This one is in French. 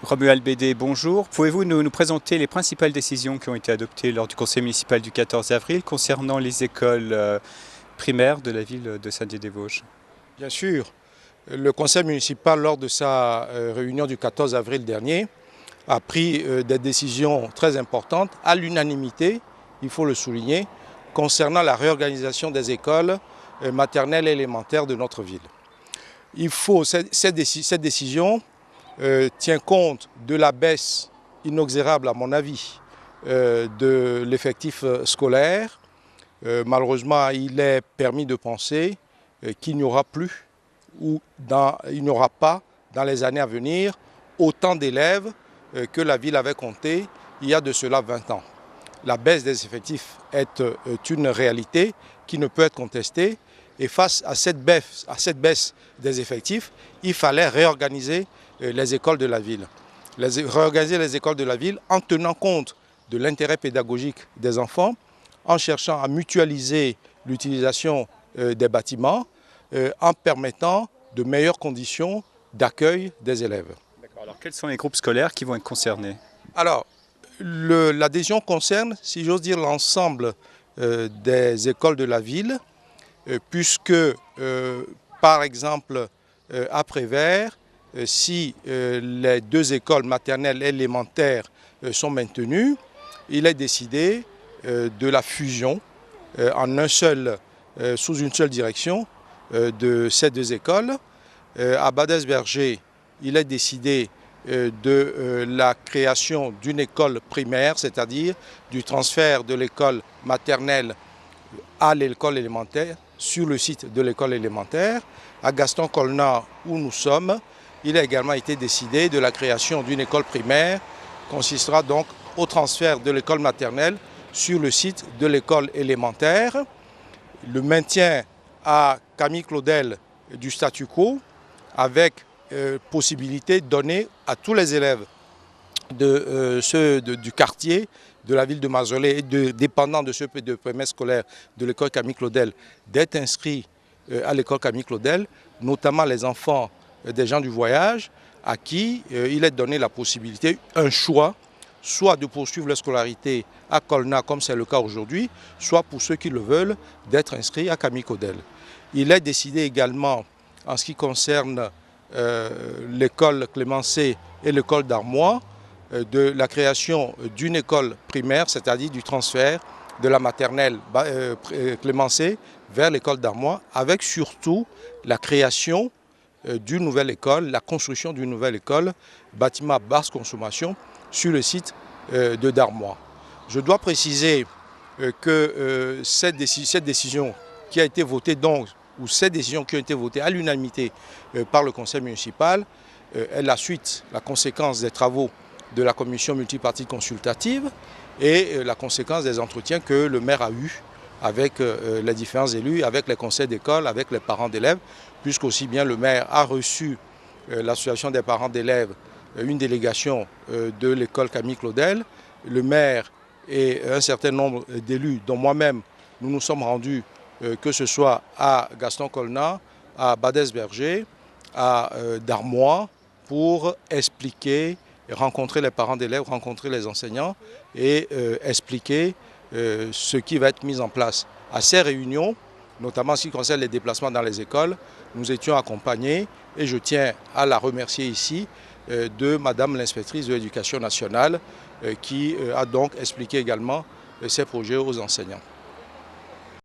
Romuald Bédé, bonjour. Pouvez-vous nous présenter les principales décisions qui ont été adoptées lors du conseil municipal du 14 avril concernant les écoles primaires de la ville de Saint-Dié-des-Vosges? Bien sûr, le conseil municipal, lors de sa réunion du 14 avril dernier, a pris des décisions très importantes, à l'unanimité, il faut le souligner, concernant la réorganisation des écoles maternelles et élémentaires de notre ville. Cette décision tient compte de la baisse inexorable, à mon avis, de l'effectif scolaire. Malheureusement, il est permis de penser qu'il n'y aura plus ou il n'y aura pas dans les années à venir autant d'élèves que la ville avait compté il y a de cela 20 ans. La baisse des effectifs est une réalité qui ne peut être contestée et face à cette baisse des effectifs, il fallait réorganiser les écoles de la ville. Réorganiser les écoles de la ville en tenant compte de l'intérêt pédagogique des enfants, en cherchant à mutualiser l'utilisation des bâtiments, en permettant de meilleures conditions d'accueil des élèves. Alors, quels sont les groupes scolaires qui vont être concernés? Alors, l'adhésion concerne, si j'ose dire, l'ensemble des écoles de la ville, puisque, par exemple, à Prévert, si les deux écoles maternelles et élémentaires sont maintenues, il est décidé de la fusion sous une seule direction de ces deux écoles. À Badès-Berger, il est décidé de la création d'une école primaire, c'est-à-dire du transfert de l'école maternelle à l'école élémentaire sur le site de l'école élémentaire. À Gaston-Colnard, où nous sommes, il a également été décidé de la création d'une école primaire, consistera donc au transfert de l'école maternelle sur le site de l'école élémentaire. Le maintien à Camille Claudel du statu quo avec possibilité donnée à tous les élèves du quartier de la ville de Marzolais et dépendants de ceux de primaire scolaire de l'école Camille Claudel d'être inscrits à l'école Camille Claudel, notamment les enfants des gens du voyage, à qui il est donné la possibilité, un choix, soit de poursuivre leur scolarité à Colna, comme c'est le cas aujourd'hui, soit pour ceux qui le veulent, d'être inscrits à Camille Claudel. Il est décidé également, en ce qui concerne l'école Clémencé et l'école d'Armois, de la création d'une école primaire, c'est-à-dire du transfert de la maternelle Clémencé vers l'école d'Armois, avec surtout la création d'une nouvelle école, la construction d'une nouvelle école, bâtiment à basse consommation, sur le site de Darmois. Je dois préciser que cette décision qui a été votée ou ces décisions qui ont été votées à l'unanimité par le conseil municipal est la conséquence des travaux de la commission multipartite consultative et la conséquence des entretiens que le maire a eus avec les différents élus, avec les conseils d'école, avec les parents d'élèves, puisqu'aussi bien le maire a reçu l'association des parents d'élèves, une délégation de l'école Camille Claudel. Le maire et un certain nombre d'élus, dont moi-même, nous nous sommes rendus, que ce soit à Gaston-Colnard, à Badès-Berger, à Darmois, pour expliquer, rencontrer les parents d'élèves, rencontrer les enseignants et expliquer ce qui va être mis en place. À ces réunions, notamment en ce qui concerne les déplacements dans les écoles, nous étions accompagnés, et je tiens à la remercier ici, de Madame l'inspectrice de l'Éducation nationale, qui a donc expliqué également ces projets aux enseignants.